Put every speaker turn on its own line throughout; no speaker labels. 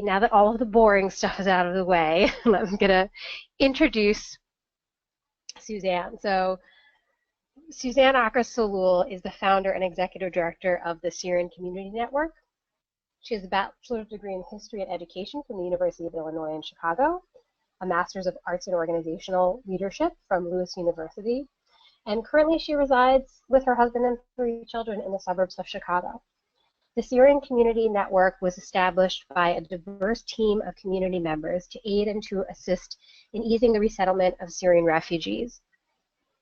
Now that all of the boring stuff is out of the way, I'm going to introduce Suzanne. So Suzanne Akhras Sahloul is the founder and executive director of the Syrian Community Network. She has a bachelor's degree in history and education from the University of Illinois in Chicago, a master's of arts and organizational leadership from Lewis University, and currently she resides with her husband and 3 children in the suburbs of Chicago. The Syrian Community Network was established by a diverse team of community members to aid and to assist in easing the resettlement of Syrian refugees.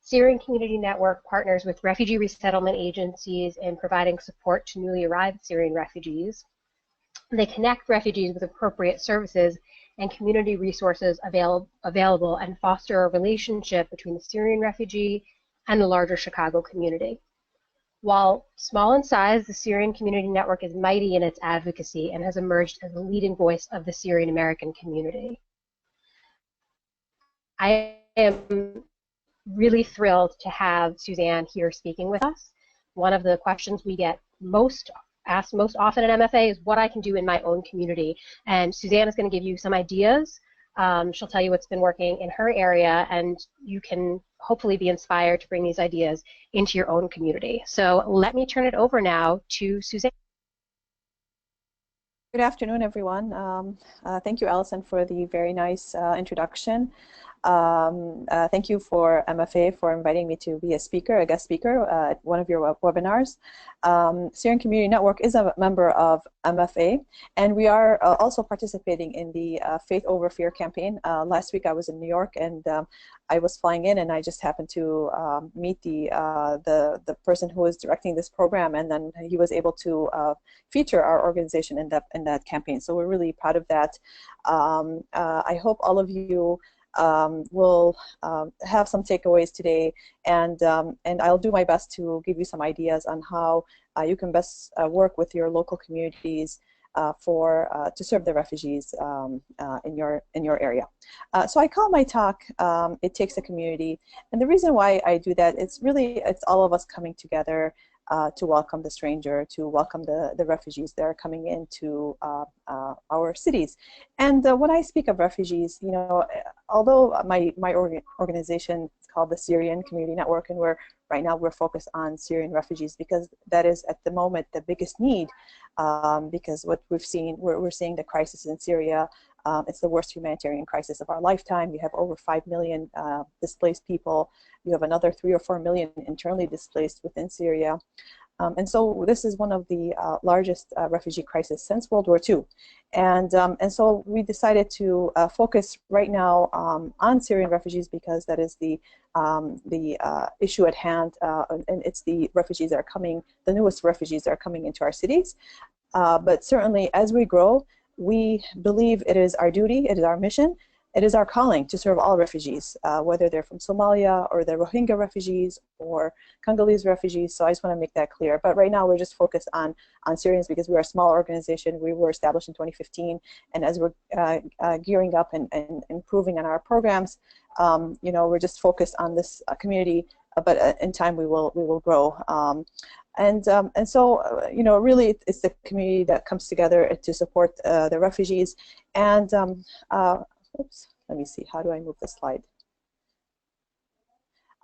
Syrian Community Network partners with refugee resettlement agencies in providing support to newly arrived Syrian refugees. They connect refugees with appropriate services and community resources available and foster a relationship between the Syrian refugee and the larger Chicago community. While small in size, the Syrian Community Network is mighty in its advocacy and has emerged as the leading voice of the Syrian American community. I am really thrilled to have Suzanne here speaking with us. One of the questions we get asked most often at MFA is what I can do in my own community. And Suzanne is going to give you some ideas. She'll tell you what's been working in her area, and you can hopefully be inspired to bring these ideas into your own community. So let me turn it over now to Suzanne.
Good afternoon, everyone. Thank you, Allison, for the very nice introduction. Thank you for MFA for inviting me to be a guest speaker at one of your webinars. Syrian Community Network is a member of MFA, and we are also participating in the Faith Over Fear campaign. Last week I was in New York, and I was flying in, and I just happened to meet the person who was directing this program, and then he was able to feature our organization in that campaign. So we're really proud of that. I hope all of you will have some takeaways today, and I'll do my best to give you some ideas on how you can best work with your local communities to serve the refugees in your area. So I call my talk "It Takes a Community," and the reason why I do that, it's all of us coming together to welcome the stranger, to welcome the refugees that are coming into our cities. And when I speak of refugees, you know, although my organization is called the Syrian Community Network, and right now we're focused on Syrian refugees because that is at the moment the biggest need, because what we're seeing the crisis in Syria. It's the worst humanitarian crisis of our lifetime. You have over 5 million displaced people. You have another 3 or 4 million internally displaced within Syria. And so this is one of the largest refugee crises since World War II. And so we decided to focus right now on Syrian refugees because that is the issue at hand, and it's the refugees that are coming, the newest refugees that are coming into our cities. But certainly as we grow, we believe it is our duty, it is our mission, it is our calling to serve all refugees, whether they're from Somalia or the Rohingya refugees or Congolese refugees. So I just want to make that clear. But right now we're just focused on Syrians because we're a small organization. We were established in 2015, and as we're gearing up and improving on our programs, you know, we're just focused on this community. But in time we will grow. And so, you know, really it's the community that comes together to support the refugees. And oops, let me see, how do I move the slide?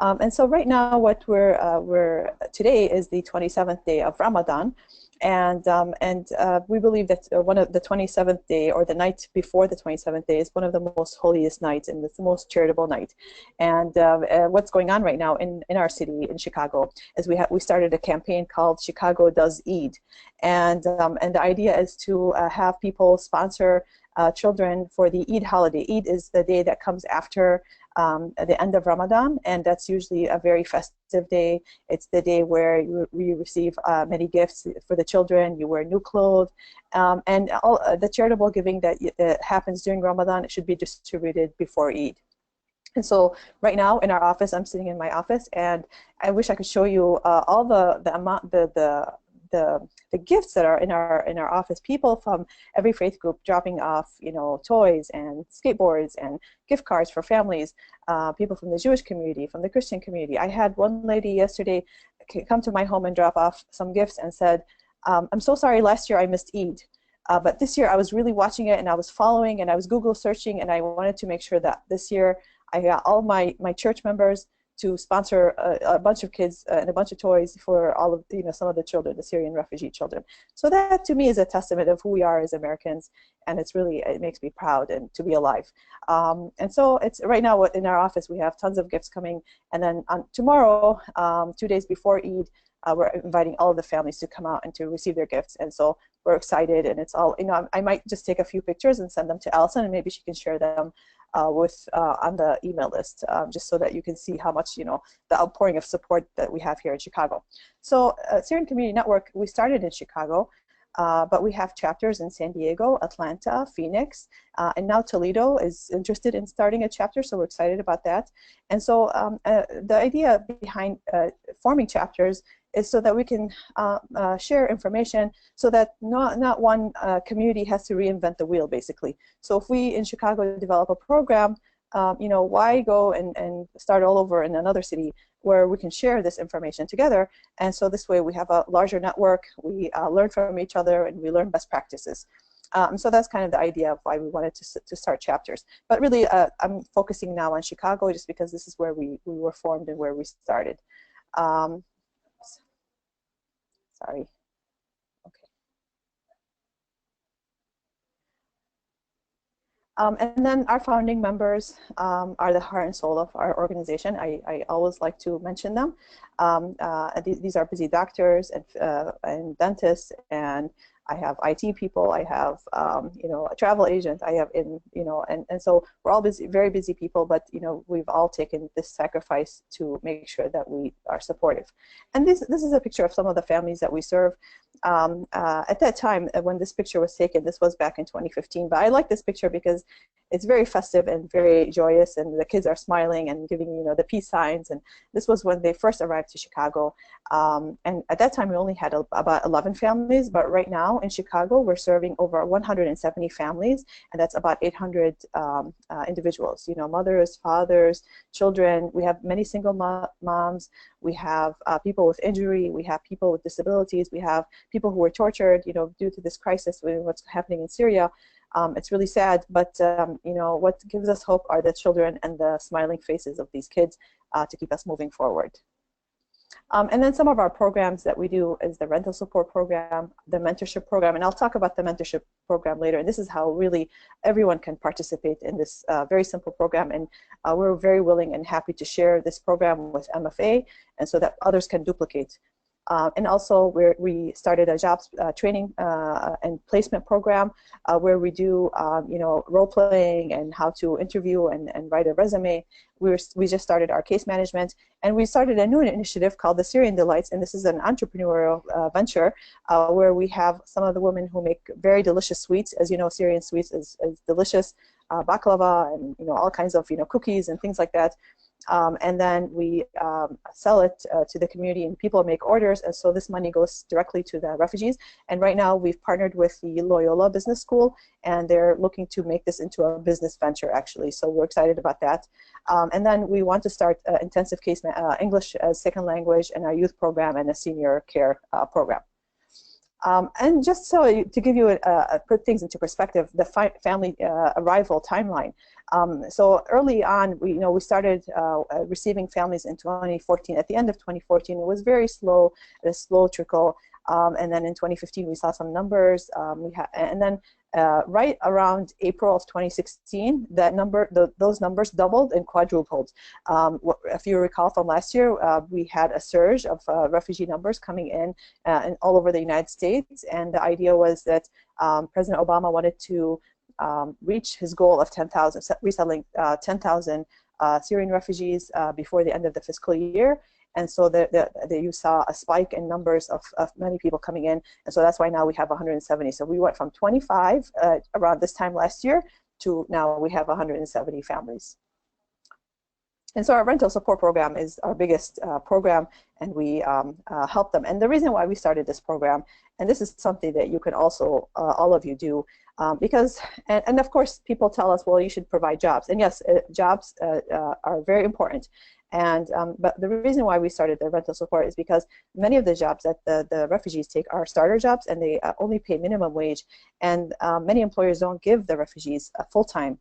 And so right now what today is the 27th day of Ramadan. And we believe that one of the 27th day, or the night before the 27th day, is one of the most holiest nights, and it's the most charitable night. And what's going on right now in our city, in Chicago, is we started a campaign called Chicago Does Eid, and the idea is to have people sponsor children for the Eid holiday. Eid is the day that comes after the end of Ramadan, and that's usually a very festive day. It's the day where you receive many gifts for the children, you wear new clothes, and all the charitable giving that happens during Ramadan, it should be distributed before Eid. And so right now in our office, I'm sitting in my office, and I wish I could show you all the gifts that are in our office. People from every faith group dropping off, you know, toys and skateboards and gift cards for families. People from the Jewish community, from the Christian community. I had one lady yesterday come to my home and drop off some gifts and said, "I'm so sorry. Last year I missed Eid. But this year I was really watching it, and I was following, and I was Google searching, and I wanted to make sure that this year I got all my church members to sponsor a bunch of kids and a bunch of toys for all of some of the children, the Syrian refugee children. So that to me is a testament of who we are as Americans, and it makes me proud and to be alive. And so it's right now in our office we have tons of gifts coming, and then on tomorrow, 2 days before Eid, we're inviting all of the families to come out and to receive their gifts. And so we're excited, and it's all, I might just take a few pictures and send them to Alison, and maybe she can share them on the email list, just so that you can see how much, the outpouring of support that we have here in Chicago. So Syrian Community Network, we started in Chicago, but we have chapters in San Diego, Atlanta, Phoenix, and now Toledo is interested in starting a chapter, so we're excited about that. And so the idea behind forming chapters is so that we can share information, so that not one community has to reinvent the wheel, basically. So if we in Chicago develop a program, why go and start all over in another city where we can share this information together? And so this way we have a larger network, we learn from each other, and we learn best practices. So that's kind of the idea of why we wanted to start chapters. But really, I'm focusing now on Chicago, just because this is where we were formed and where we started. Sorry. Okay. And then our founding members are the heart and soul of our organization. I always like to mention them. These are busy doctors and dentists, and I have IT people, I have a travel agent, I have and so we're all busy, very busy people, but we've all taken this sacrifice to make sure that we are supportive. And this is a picture of some of the families that we serve. At that time, when this picture was taken, this was back in 2015, but I like this picture because it's very festive and very joyous, and the kids are smiling and giving the peace signs. And this was when they first arrived to Chicago, and at that time we only had about 11 families, but right now in Chicago we're serving over 170 families, and that's about 800 individuals, mothers, fathers, children. We have many single moms, we have people with injury, we have people with disabilities, we have people who were tortured due to this crisis with what's happening in Syria. It's really sad, but what gives us hope are the children and the smiling faces of these kids to keep us moving forward. And then some of our programs that we do is the rental support program, the mentorship program, and I'll talk about the mentorship program later. And this is how really everyone can participate in this very simple program. And we're very willing and happy to share this program with MFA, and so that others can duplicate. And also we started a jobs training and placement program where we do role playing and how to interview and write a resume. We just started our case management, and we started a new initiative called the Syrian Delights, and this is an entrepreneurial venture where we have some of the women who make very delicious sweets. As you know, Syrian sweets is delicious, baklava and all kinds of cookies and things like that. And then we sell it to the community, and people make orders, and so this money goes directly to the refugees. And right now we've partnered with the Loyola Business School, and they're looking to make this into a business venture, actually, so we're excited about that. And then we want to start intensive case English as second language, and our youth program, and a senior care program. And just so to give you put things into perspective, the family arrival timeline. So early on, we started receiving families in 2014. At the end of 2014, it was very slow, a slow trickle. And then in 2015, we saw some numbers. And then right around April of 2016, those numbers doubled and quadrupled. If you recall from last year, we had a surge of refugee numbers coming in all over the United States, and the idea was that President Obama wanted to reach his goal of 10,000, resettling 10,000 Syrian refugees before the end of the fiscal year. And so you saw a spike in numbers of many people coming in, and so that's why now we have 170. So we went from 25 around this time last year to now we have 170 families. And so our rental support program is our biggest program, and we help them. And the reason why we started this program, and this is something that you can also, all of you do, because, and of course, people tell us, well, you should provide jobs. And yes, jobs are very important. And but the reason why we started the rental support is because many of the jobs that the refugees take are starter jobs, and they only pay minimum wage. And many employers don't give the refugees full-time.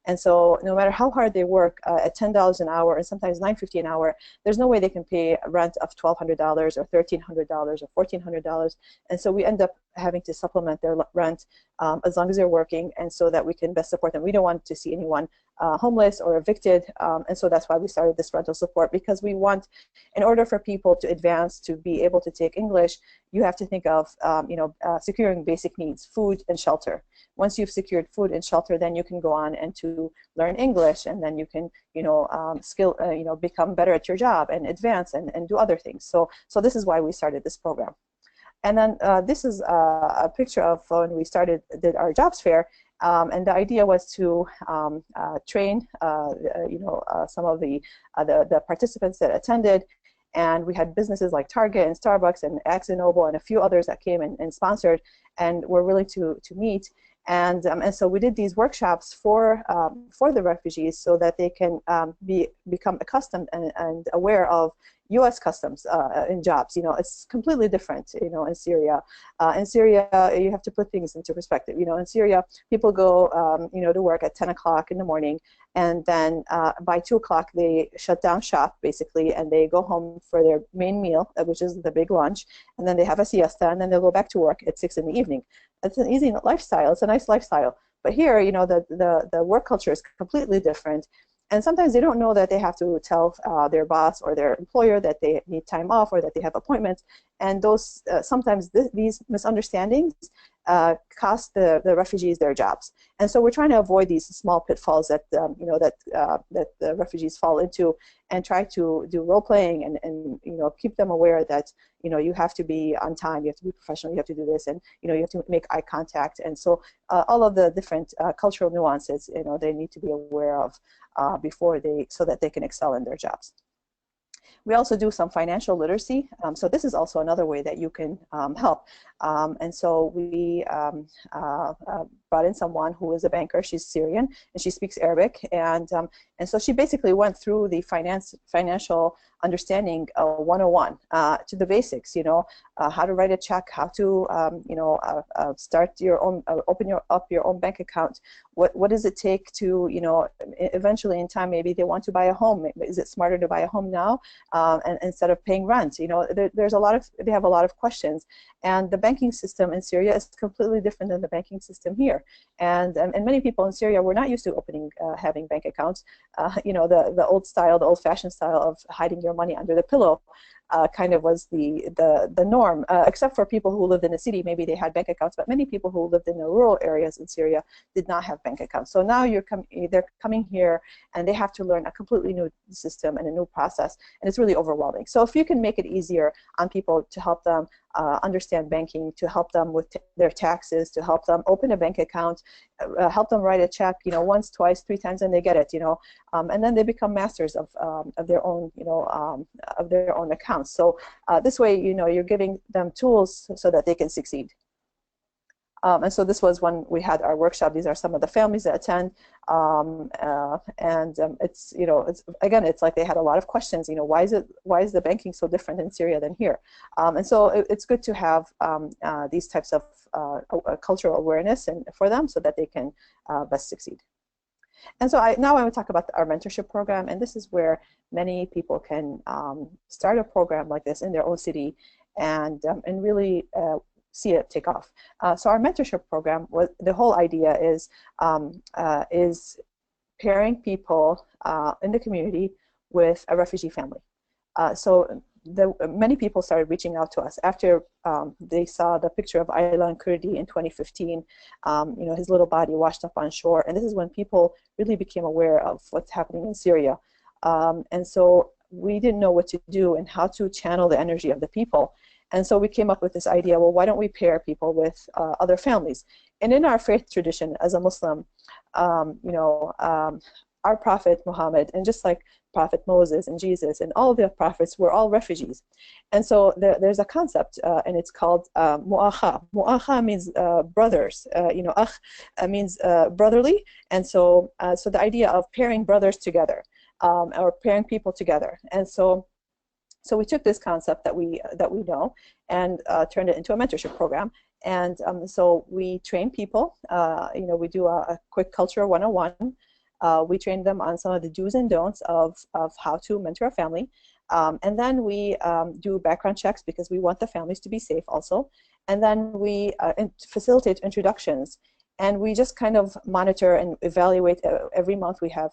And so no matter how hard they work at $10 an hour and sometimes $9.50 an hour, there's no way they can pay a rent of $1,200 or $1,300 or $1,400. And so we end up having to supplement their rent as long as they're working, and so that we can best support them. We don't want to see anyone homeless or evicted, and so that's why we started this rental support, because we want, in order for people to advance, to be able to take English, you have to think of securing basic needs, food and shelter. Once you've secured food and shelter, then you can go on and to learn English, and then you can become better at your job and advance and do other things. So this is why we started this program. And then this is a picture of when we did our jobs fair, and the idea was to train some of the participants that attended. And we had businesses like Target and Starbucks and Axe and Noble and a few others that came and sponsored and were willing to meet. And so we did these workshops for the refugees, so that they can become accustomed and aware of U.S. customs in jobs. It's completely different, in Syria. In Syria, you have to put things into perspective. In Syria, people go, to work at 10 o'clock in the morning, and then by 2 o'clock they shut down shop, basically, and they go home for their main meal, which is the big lunch, and then they have a siesta, and then they'll go back to work at 6 in the evening. It's an easy lifestyle. It's a nice lifestyle. But here, the work culture is completely different. And sometimes they don't know that they have to tell their boss or their employer that they need time off or that they have appointments. And those sometimes these misunderstandings cost the refugees their jobs. And so we're trying to avoid these small pitfalls that that the refugees fall into, and try to do role playing and keep them aware that you have to be on time, you have to be professional, you have to do this, and you have to make eye contact. And so all of the different cultural nuances they need to be aware of so that they can excel in their jobs. We also do some financial literacy. So this is also another way that you can help. And so we brought in someone who is a banker. She's Syrian and she speaks Arabic. And so she basically went through the financial understanding 101 to the basics, how to write a check, how to start your own, open up your own bank account. What does it take to, eventually in time, maybe they want to buy a home. Is it smarter to buy a home now and instead of paying rent? They have a lot of questions. And the banking system in Syria is completely different than the banking system here. And many people in Syria were not used to having bank accounts. The old style, the old-fashioned style of hiding your money under the pillow kind of was the norm, except for people who lived in the city. Maybe they had bank accounts, but many people who lived in the rural areas in Syria did not have bank accounts. So now they're coming here and they have to learn a completely new system and a new process, and it's really overwhelming. So if you can make it easier on people to help them understand banking, to help them with their taxes, to help them open a bank account, help them write a check, once, twice, 3 times, and they get it, and then they become masters of their own, of their own accounts. So this way, you're giving them tools so that they can succeed. And so this was when we had our workshop. These are some of the families that attend, it's it's like they had a lot of questions. Why is the banking so different in Syria than here? And so it's good to have these types of cultural awareness for them, so that they can best succeed. And so now I want to talk about our mentorship program, and this is where many people can start a program like this in their own city and really see it take off. So our mentorship program, the whole idea is pairing people in the community with a refugee family. So many people started reaching out to us after they saw the picture of Aylan Kurdi in 2015, his little body washed up on shore. And this is when people really became aware of what's happening in Syria. And so we didn't know what to do and how to channel the energy of the people. And so we came up with this idea, well, why don't we pair people with other families? And in our faith tradition as a Muslim, our Prophet Muhammad, and just like Prophet Moses and Jesus and all the prophets were all refugees. And so there's a concept, and it's called mu'akha. Mu'akha means brothers. Akh means brotherly. And so so the idea of pairing brothers together, or pairing people together. And so we took this concept that we know and turned it into a mentorship program. And so we train people. We do a quick culture 101. We train them on some of the do's and don'ts of how to mentor a family. And then we do background checks because we want the families to be safe also. And then we facilitate introductions. And we just kind of monitor and evaluate. Every month we have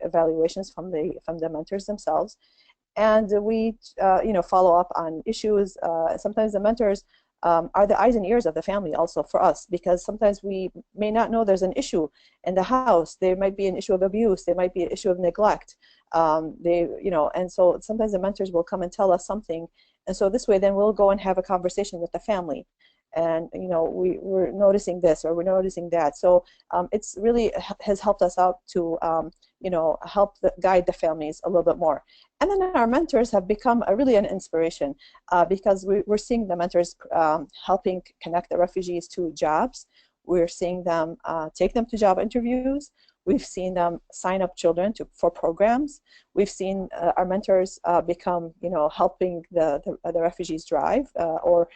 evaluations from the mentors themselves. And we follow up on issues. Sometimes the mentors are the eyes and ears of the family also for us, because sometimes we may not know there's an issue in the house. There might be an issue of abuse. There might be an issue of neglect. And so sometimes the mentors will come and tell us something. And so this way then we'll go and have a conversation with the family. And we're noticing this or we're noticing that. So it's really has helped us out to help guide the families a little bit more. And then our mentors have become really an inspiration because we're seeing the mentors helping connect the refugees to jobs. We're seeing them take them to job interviews. We've seen them sign up children for programs. We've seen our mentors become, helping the refugees drive or,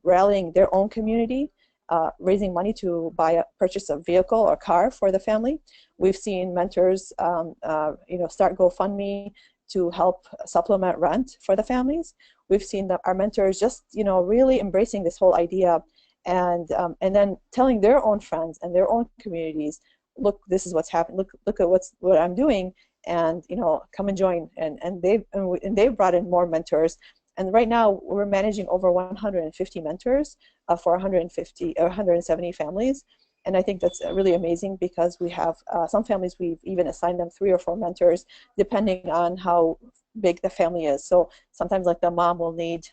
rallying their own community, raising money to purchase a vehicle or car for the family. We've seen mentors, start GoFundMe to help supplement rent for the families. We've seen our mentors just, really embracing this whole idea. And then telling their own friends and their own communities, look, this is what's happening. Look at what I'm doing, and come and join. And they've brought in more mentors. And right now we're managing over 150 mentors for 150 or 170 families. And I think that's really amazing because we have some families we've even assigned them 3 or 4 mentors depending on how big the family is. So sometimes like the mom will need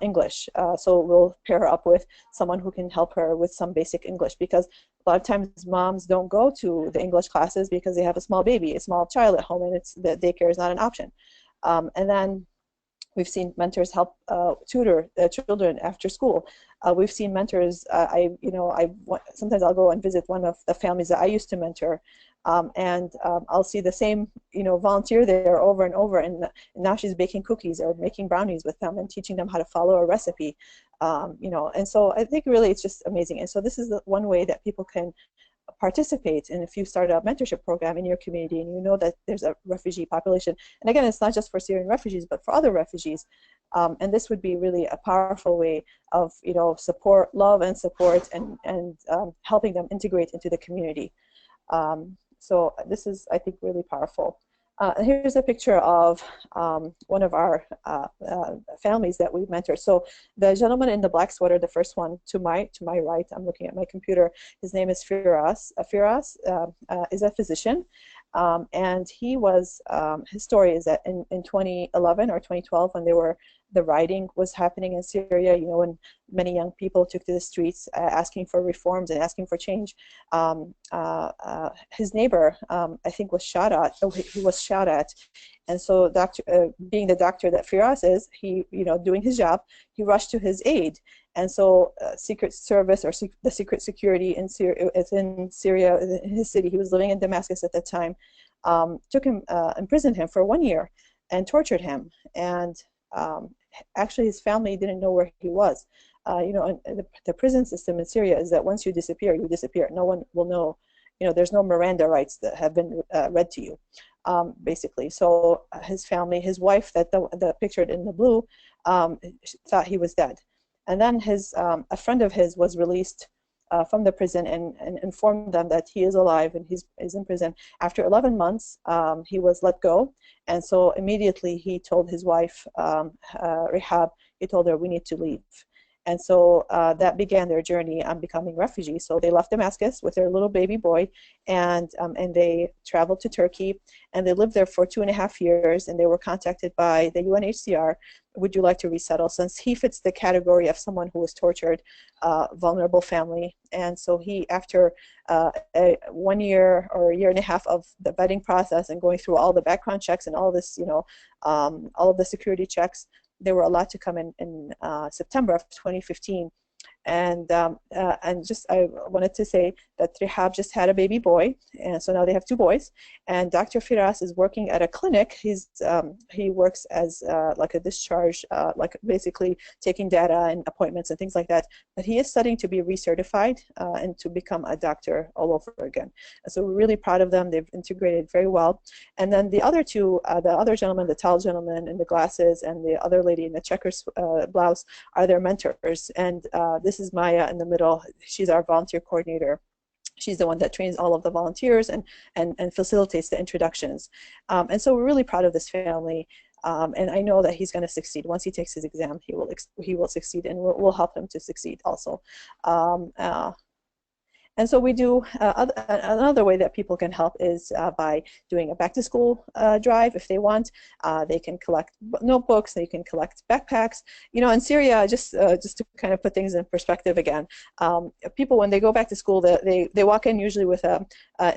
English, so we'll pair her up with someone who can help her with some basic English, because a lot of times moms don't go to the English classes because they have a small baby, a small child at home, and the daycare is not an option. And then we've seen mentors help tutor children after school. We've seen mentors. Sometimes I'll go and visit one of the families that I used to mentor, and I'll see the same volunteer there over and over. And now she's baking cookies or making brownies with them and teaching them how to follow a recipe. And so I think really it's just amazing. And so this is the one way that people can participate. And if you start a mentorship program in your community and you know that there's a refugee population, and again, it's not just for Syrian refugees, but for other refugees, and this would be really a powerful way of support, love and support, and helping them integrate into the community. So this is, I think, really powerful. Here's a picture of one of our families that we mentor. So the gentleman in the black sweater, the first one to my right, I'm looking at my computer, his name is Firas. Firas is a physician, and he was, his story is that in 2011 or 2012, when the rioting was happening in Syria, when many young people took to the streets asking for reforms and asking for change, his neighbor, I think, was shot at. He was shot at, and so being the doctor that Firas is, he, doing his job, he rushed to his aid. And so Secret Service or the secret security in Syria, in his city, he was living in Damascus at the time, took him, imprisoned him for 1 year and tortured him. And actually his family didn't know where he was. The prison system in Syria is that once you disappear, you disappear. No one will know. There's no Miranda rights that have been read to you, basically. So his family, his wife, that pictured in the blue, thought he was dead. And then a friend of his was released from the prison and informed them that he is alive and he's in prison. After 11 months, he was let go. And so immediately he told his wife, Rehab, he told her, we need to leave. And so that began their journey on becoming refugees. So they left Damascus with their little baby boy, and they traveled to Turkey, and they lived there for 2.5 years, and they were contacted by the UNHCR. Would you like to resettle? Since he fits the category of someone who was tortured, vulnerable family. And so he, after 1 year or a year and a half of the vetting process and going through all the background checks and all this, all of the security checks, they were allowed to come in September of 2015. And just I wanted to say that Rihab just had a baby boy, and so now they have 2 boys. And Dr. Firas is working at a clinic. He works as like a discharge, like basically taking data and appointments and things like that. But he is studying to be recertified and to become a doctor all over again. And so we're really proud of them. They've integrated very well. And then the other 2, the other gentleman, the tall gentleman in the glasses, and the other lady in the checkers blouse, are their mentors. And this is Maya in the middle. She's our volunteer coordinator. She's the one that trains all of the volunteers and facilitates the introductions. And so we're really proud of this family. And I know that he's going to succeed. Once he takes his exam, he will succeed, and we'll help him to succeed also. And so we do, another way that people can help is by doing a back-to-school drive if they want. They can collect notebooks, they can collect backpacks. In Syria, just to kind of put things in perspective again, people, when they go back to school, they walk in usually with a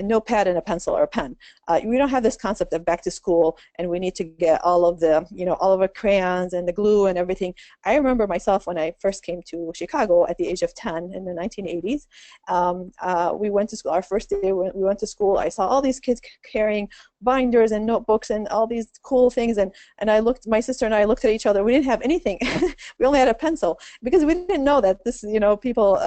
notepad and a pencil or a pen. We don't have this concept of back to school, and we need to get all of the, all of our crayons and the glue and everything. I remember myself when I first came to Chicago at the age of 10 in the 1980s. We went to school. Our first day we went to school, I saw all these kids carrying binders and notebooks and all these cool things, and my sister and I looked at each other. We didn't have anything. We only had a pencil, because we didn't know that this, people,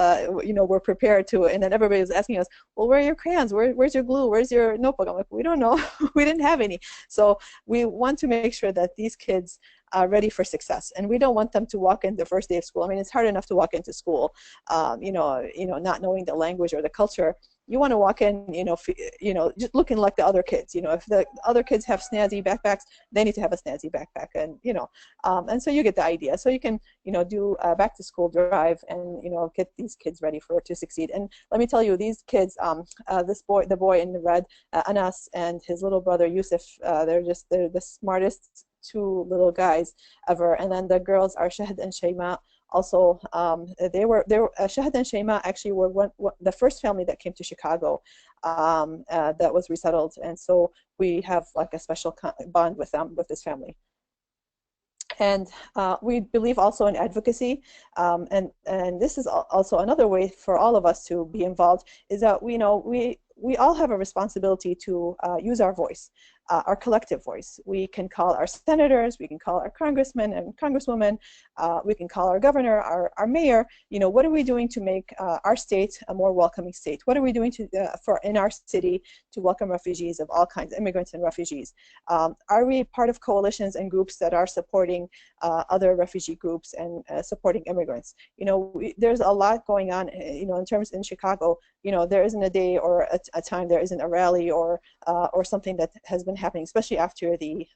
were prepared to. And then everybody was asking us, well, where are your crayons? Where's your glue? Where's your notebook? I'm like, we don't know. We didn't have any. So we want to make sure that these kids are ready for success, and we don't want them to walk in the first day of school. I mean, it's hard enough to walk into school, not knowing the language or the culture. You want to walk in, just looking like the other kids. If the other kids have snazzy backpacks, they need to have a snazzy backpack, and and so you get the idea. So you can, do a back-to-school drive and get these kids ready to succeed. And let me tell you, these kids, the boy in the red, Anas, and his little brother Yusuf, they're the smartest 2 little guys ever. And then the girls are Shahid and Shayma. Also, Shahid and Shayma actually were the first family that came to Chicago that was resettled, and so we have like a special bond with them, with this family. And we believe also in advocacy, and this is also another way for all of us to be involved, is that we all have a responsibility to use our voice, our collective voice. We can call our senators, we can call our congressmen and congresswomen, we can call our governor, our mayor. What are we doing to make our state a more welcoming state? What are we doing in our city to welcome refugees of all kinds, immigrants and refugees? Are we part of coalitions and groups that are supporting other refugee groups and supporting immigrants? There's a lot going on, in terms in Chicago. There isn't a day or a time there isn't a rally or something that has been happening, especially after the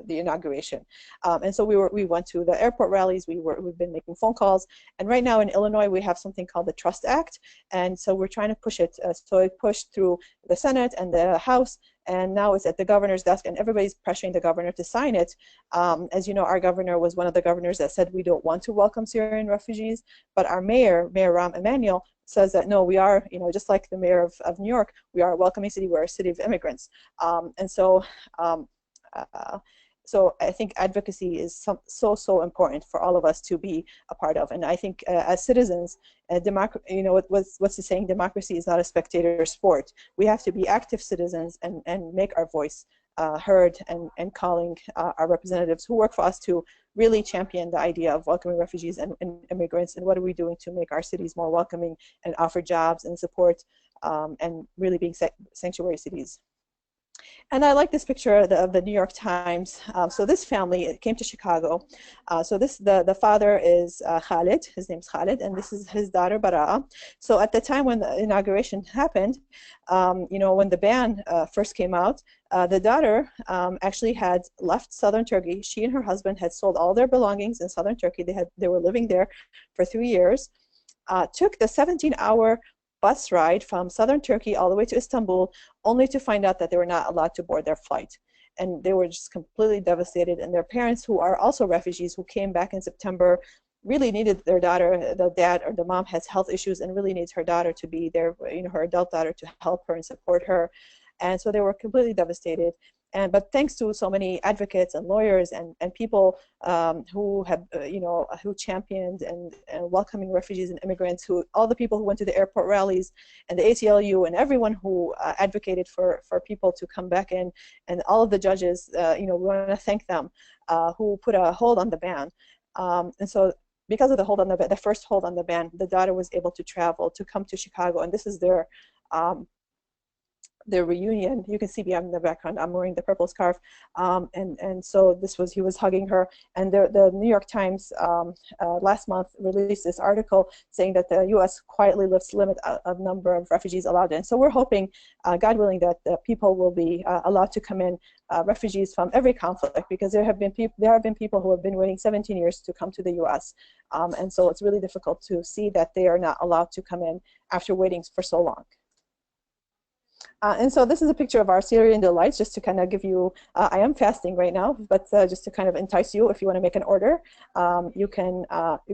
inauguration. And so we went to the airport rallies. We've been making phone calls, and right now in Illinois we have something called the Trust Act, and so we're trying to push it. So it pushed through the Senate and the House, and now it's at the governor's desk, and everybody's pressuring the governor to sign it. As you know, our governor was one of the governors that said we don't want to welcome Syrian refugees, but our Mayor Rahm Emanuel, says that no, we are, just like the mayor of New York, we are a welcoming city, we're a city of immigrants. And so I think advocacy is so important for all of us to be a part of. And I think as citizens, what's the saying? Democracy is not a spectator sport. We have to be active citizens and make our voice heard, and calling our representatives who work for us to really champion the idea of welcoming refugees and immigrants, and what are we doing to make our cities more welcoming and offer jobs and support, and really being sanctuary cities. And I like this picture of the New York Times. So this family came to Chicago. So the father is Khalid. His name's Khalid, and this is his daughter Bara'a. So at the time when the inauguration happened, when the ban first came out, The daughter actually had left southern Turkey. She and her husband had sold all their belongings in southern Turkey. They were living there for 3 years. Took the 17-hour bus ride from southern Turkey all the way to Istanbul, only to find out that they were not allowed to board their flight. And they were just completely devastated. And their parents, who are also refugees, who came back in September, really needed their daughter. The dad or the mom has health issues and really needs her daughter to be there, her adult daughter, to help her and support her. And so they were completely devastated. But thanks to so many advocates and lawyers and people who have, who championed and welcoming refugees and immigrants, all the people who went to the airport rallies and the ACLU and everyone who advocated for people to come back in, and all of the judges, we want to thank them, who put a hold on the ban. And so because of the first hold on the ban, the daughter was able to travel, to come to Chicago, and this is their reunion. You can see me in the background. I'm wearing the purple scarf, and so he was hugging her. And the New York Times last month released this article saying that the U.S. quietly lifts limit of number of refugees allowed in. So we're hoping, God willing, that people will be allowed to come in, refugees from every conflict, because there have been people who have been waiting 17 years to come to the U.S. And so it's really difficult to see that they are not allowed to come in after waiting for so long. And so this is a picture of our Syrian delights, just to kind of give you, I am fasting right now, but just to kind of entice you, if you want to make an order, you can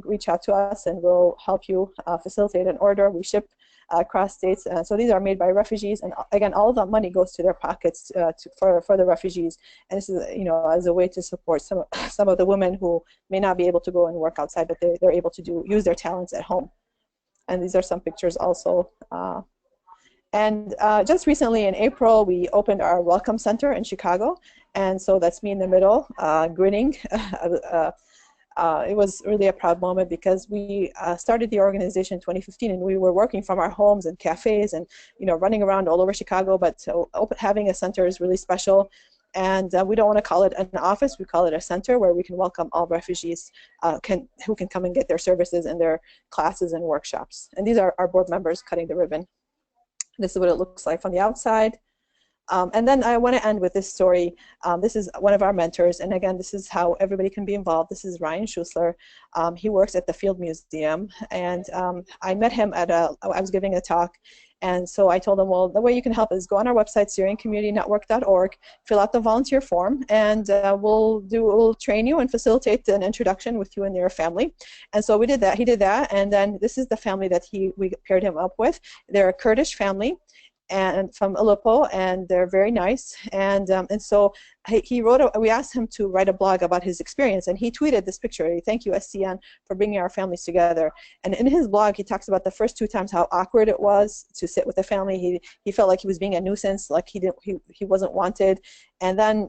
reach out to us and we'll help you facilitate an order. We ship across states. So these are made by refugees, and again, all of that money goes to their pockets for the refugees. And this is, as a way to support some of the women who may not be able to go and work outside, but they're able to use their talents at home. And these are some pictures also. And just recently in April, we opened our Welcome Center in Chicago. And so that's me in the middle, grinning. It was really a proud moment, because we started the organization in 2015, and we were working from our homes and cafes and running around all over Chicago. But so having a center is really special. And we don't want to call it an office. We call it a center where we can welcome all refugees who can come and get their services and their classes and workshops. And these are our board members cutting the ribbon. This is what it looks like from the outside. And then I want to end with this story. This is one of our mentors, and again, this is how everybody can be involved. This is Ryan Schussler. He works at the Field Museum, and I met him at I was giving a talk, and so I told him, well, the way you can help is go on our website, SyrianCommunityNetwork.org, fill out the volunteer form, and we'll train you and facilitate an introduction with you and your family. And so we did that. He did that, and then this is the family that we paired him up with. They're a Kurdish family, and from Aleppo, and they're very nice. And so we asked him to write a blog about his experience, and he tweeted this picture. Thank you, SCN, for bringing our families together. And in his blog, he talks about the first 2 times how awkward it was to sit with the family. He felt like he was being a nuisance, like he wasn't wanted. And then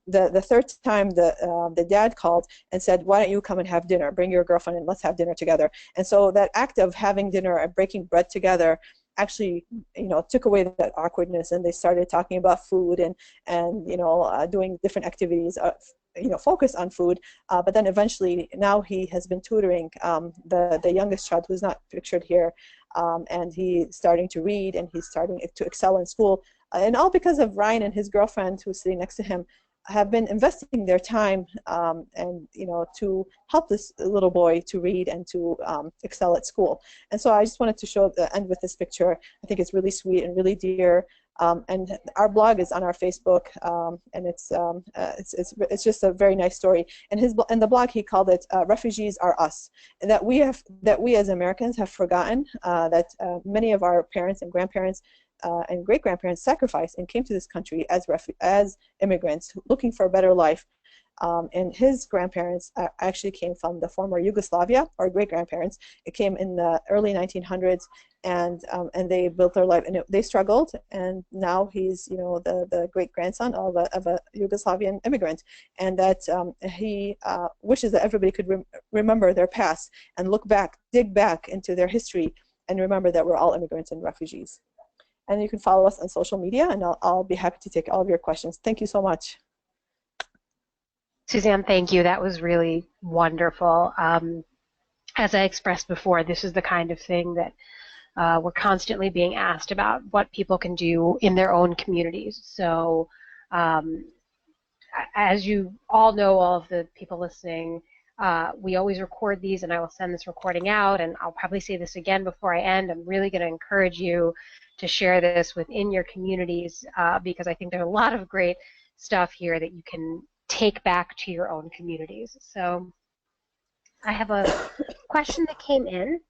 the third time, the dad called and said, why don't you come and have dinner? Bring your girlfriend and let's have dinner together. And so that act of having dinner and breaking bread together actually, took away that awkwardness, and they started talking about food and doing different activities, focused on food. But then eventually, now he has been tutoring the youngest child, who's not pictured here, and he's starting to read, and he's starting to excel in school, and all because of Ryan and his girlfriend, who's sitting next to him, have been investing their time and to help this little boy to read and to excel at school. And so I just wanted to end with this picture. I think it's really sweet and really dear. And our blog is on our Facebook, and it's just a very nice story. And in the blog he called it "Refugees Are Us," and that we as Americans have forgotten that many of our parents and grandparents and great-grandparents sacrificed and came to this country as immigrants looking for a better life. And his grandparents actually came from the former Yugoslavia, or great-grandparents. It came in the early 1900s, and they built their life, and they struggled. And now he's the great-grandson of a Yugoslavian immigrant, and that he wishes that everybody could remember their past and look back, dig back into their history, and remember that we're all immigrants and refugees. And you can follow us on social media, and I'll be happy to take all of your questions. Thank you so much.
Suzanne, thank you. That was really wonderful. As I expressed before, this is the kind of thing that we're constantly being asked about, what people can do in their own communities. So As you all know, all of the people listening, we always record these, and I will send this recording out, and I'll probably say this again before I end. I'm really going to encourage you to share this within your communities, because I think there's a lot of great stuff here that you can take back to your own communities. So I have a question that came in.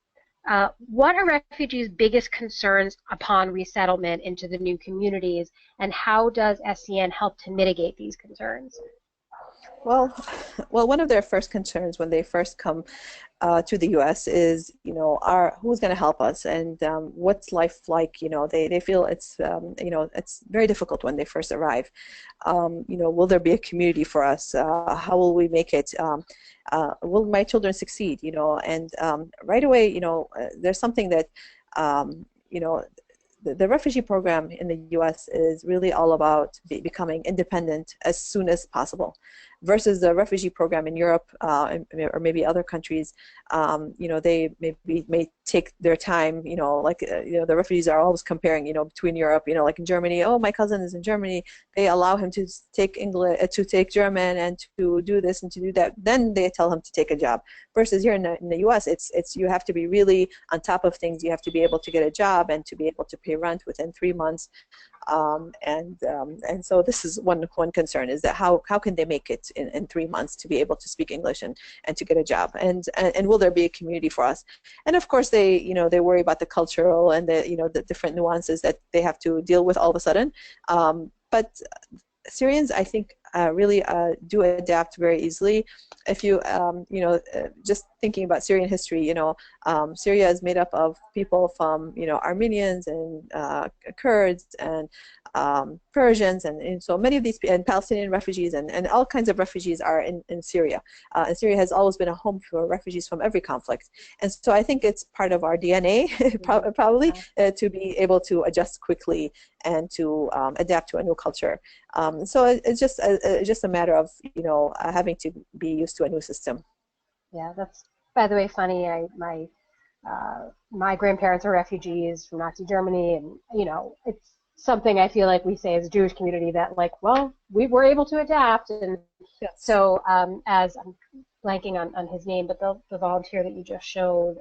What are refugees' biggest concerns upon resettlement into the new communities, and how does SCN help to mitigate these concerns?
Well, one of their first concerns when they first come to the U.S. is, who's going to help us, and what's life like? They feel it's, it's very difficult when they first arrive. Will there be a community for us? How will we make it? Will my children succeed? And right away, there's something that, the refugee program in the U.S. is really all about becoming independent as soon as possible, versus the refugee program in Europe or maybe other countries. They may take their time. The refugees are always comparing, between Europe. Like in Germany, oh, my cousin is in Germany. They allow him to take English, to take German, and to do this and to do that. Then they tell him to take a job. Versus here in the U.S., it's you have to be really on top of things. You have to be able to get a job and to be able to pay rent within 3 months. And so this is one concern, is that how can they make it in 3 months to be able to speak English and to get a job, and will there be a community for us? And of course they worry about the cultural and the different nuances that they have to deal with all of a sudden. But Syrians, I think, really do adapt very easily. If you, just thinking about Syrian history, Syria is made up of people from, Armenians and Kurds and Persians, and so many of these, and Palestinian refugees, and all kinds of refugees are in Syria. And Syria has always been a home for refugees from every conflict. And so I think it's part of our DNA, probably, to be able to adjust quickly and to adapt to a new culture. So it's just a matter of having to be used to a new system.
Yeah, that's, by the way, funny. My grandparents are refugees from Nazi Germany, and it's something I feel like we say as a Jewish community that, like, well, we were able to adapt. And yes. So as I'm blanking on his name, but the volunteer that you just showed,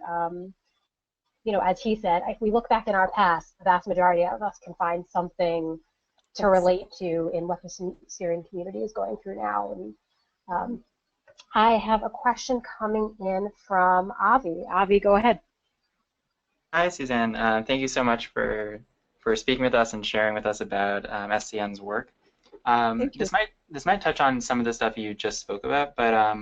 as he said, if we look back in our past, the vast majority of us can find something to relate to in what the Syrian community is going through now. And I have a question coming in from Avi. Avi, go ahead.
Hi, Suzanne. Thank you so much for speaking with us and sharing with us about SCN's work. This might touch on some of the stuff you just spoke about, but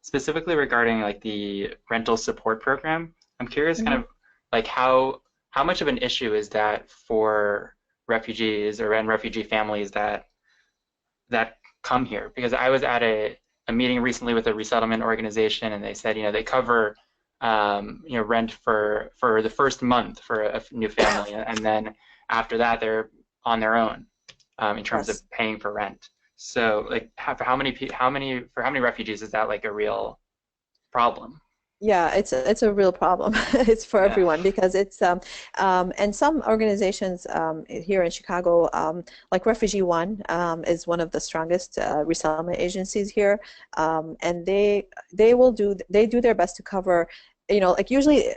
specifically regarding like the rental support program, I'm curious, kind of like how much of an issue is that for refugees and refugee families that come here? Because I was at a meeting recently with a resettlement organization, and they said they cover rent for the first month for a new family, and then after that they're on their own in terms of paying for rent. So like for how many refugees is that like a real problem?
Yeah, it's a real problem. It's for everyone, because it's and some organizations here in Chicago, like Refugee One, is one of the strongest resettlement agencies here, and they do their best to cover. Like usually,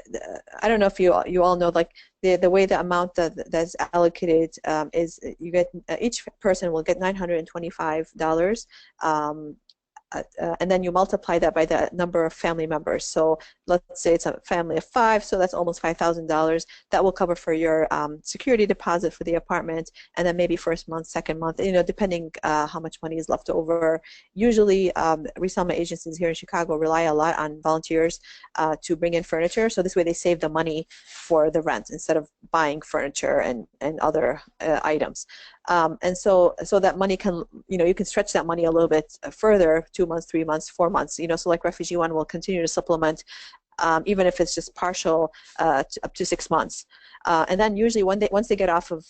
I don't know if you all know, like the way the amount that's allocated is you get each person will get $925. And then you multiply that by the number of family members. So let's say it's a family of 5, so that's almost $5,000. That will cover for your security deposit for the apartment, and then maybe first month, second month, depending how much money is left over. Usually, resettlement agencies here in Chicago rely a lot on volunteers to bring in furniture. So this way they save the money for the rent instead of buying furniture and other items. And so that money can, you can stretch that money a little bit further, 2 months, 3 months, 4 months, so like Refugee One will continue to supplement even if it's just partial, up to 6 months. And then usually once they get off of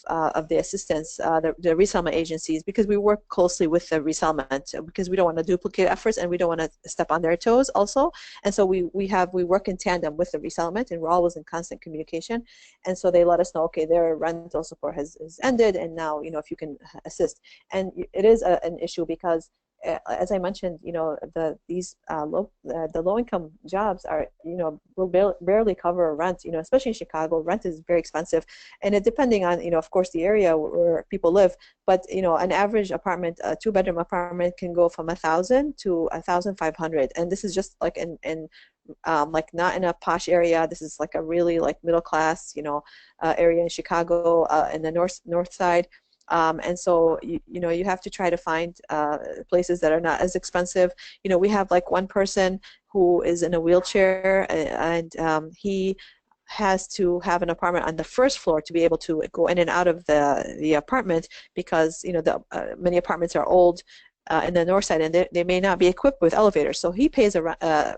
the assistance, the resettlement agencies, because we work closely with the resettlement, because we don't want to duplicate efforts and we don't want to step on their toes also. And so we work in tandem with the resettlement, and we're always in constant communication. And so they let us know, okay, their rental support has ended, and now, you know, if you can assist. And it is an issue because, as I mentioned, you know, the low-income jobs are, you know, will barely cover rent. You know, especially in Chicago, rent is very expensive, and it depending on, you know, of course, the area where people live. But you know, an average apartment, a 2-bedroom apartment, can go from $1,000 to $1,500, and this is just like in like not in a posh area. This is like a really like middle class, you know, area in Chicago, in the north side. And so you know, you have to try to find places that are not as expensive. You know, we have like one person who is in a wheelchair, and he has to have an apartment on the first floor to be able to go in and out of the apartment, because you know, the many apartments are old in the north side, and they may not be equipped with elevators. So he pays a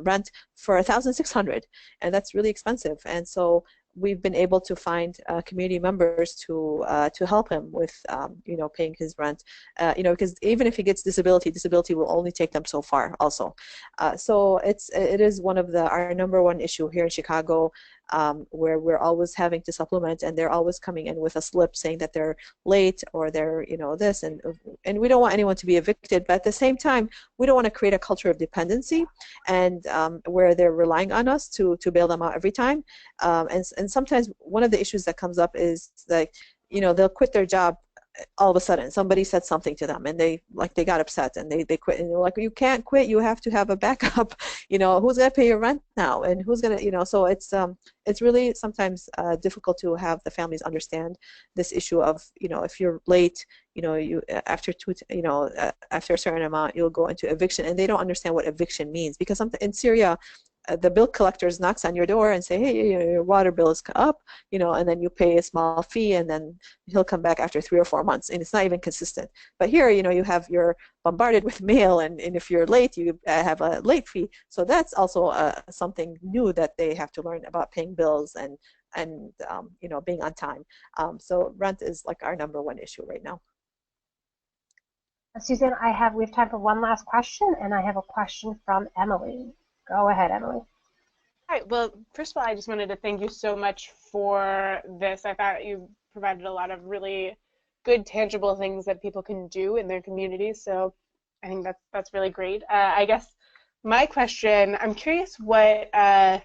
rent for $1,600, and that's really expensive. And so we've been able to find community members to help him with you know, paying his rent, you know, because even if he gets disability will only take them so far also. So it is one of our #1 issue here in Chicago, where we're always having to supplement, and they're always coming in with a slip saying that they're late, or they're, you know, this, and we don't want anyone to be evicted, but at the same time we don't want to create a culture of dependency, and where they're relying on us to bail them out every time. And sometimes one of the issues that comes up is like, you know, they'll quit their job all of a sudden. Somebody said something to them, and they got upset, and they quit. And they're like, you can't quit, you have to have a backup. You know, who's going to pay your rent now, and who's going to, you know. So it's really sometimes difficult to have the families understand this issue of, you know, if you're late, you know, after a certain amount, you'll go into eviction, and they don't understand what eviction means, because in Syria, the bill collectors knocks on your door and say, hey, your water bill is up, you know, and then you pay a small fee, and then he'll come back after 3 or 4 months, and it's not even consistent. But here, you know, you're bombarded with mail, and if you're late, you have a late fee. So that's also something new that they have to learn about paying bills and you know, being on time. So rent is like our #1 issue right now.
Suzanne, we have time for one last question, and I have a question from Emily. Go ahead, Emily.
All right. Well, first of all, I just wanted to thank you so much for this. I thought you provided a lot of really good, tangible things that people can do in their communities. So I think that's really great. I guess my question, I'm curious what the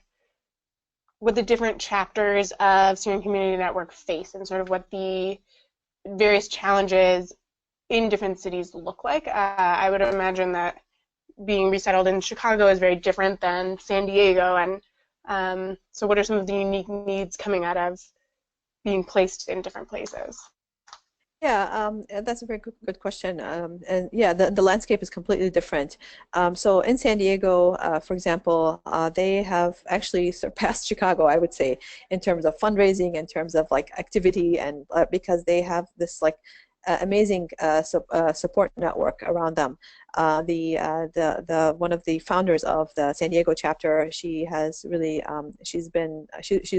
different chapters of Syrian Community Network face, and sort of what the various challenges in different cities look like. I would imagine that being resettled in Chicago is very different than San Diego, and so what are some of the unique needs coming out of being placed in different places?
Yeah, that's a very good question. And yeah, the landscape is completely different. So in San Diego, for example, they have actually surpassed Chicago, I would say, in terms of fundraising, in terms of like activity, and because they have this like amazing support network around them. One of the founders of the San Diego chapter, she has really she's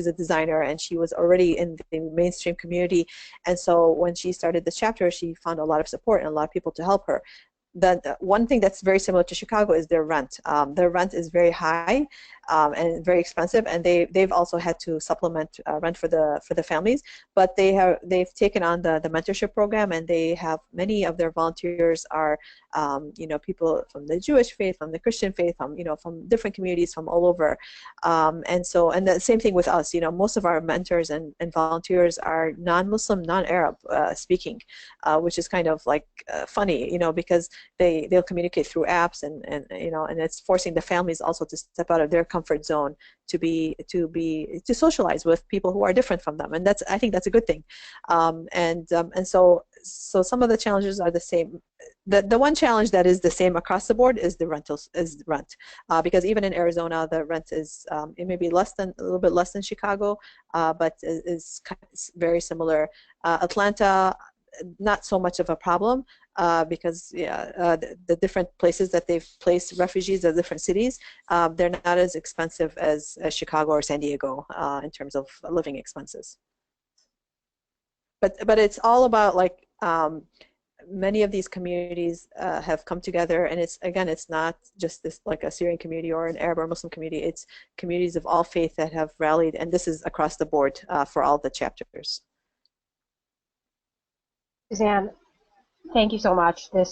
a designer, and she was already in the mainstream community, and so when she started the chapter, she found a lot of support and a lot of people to help her. One thing that's very similar to Chicago is their rent. Their rent is very high and very expensive, and they've also had to supplement rent for the families. But they've taken on the mentorship program, and they have many of their volunteers are you know, people from the Jewish faith, from the Christian faith, from different communities from all over. And the same thing with us. You know, most of our mentors and volunteers are non-Muslim, non-Arab speaking, which is kind of like funny, you know, because they'll communicate through apps, and you know, and it's forcing the families also to step out of their comfort zone to socialize with people who are different from them, and I think that's a good thing. And so some of the challenges are the same. The one challenge that is the same across the board is rent, because even in Arizona, the rent is it may be a little bit less than Chicago, but is very similar. Atlanta, not so much of a problem, because the different places that they've placed refugees at different cities, they're not as expensive as Chicago or San Diego in terms of living expenses. But it's all about, like, many of these communities have come together, and it's not just this, like, a Syrian community or an Arab or Muslim community. It's communities of all faith that have rallied, and this is across the board for all the chapters.
Suzanne, thank you so much. This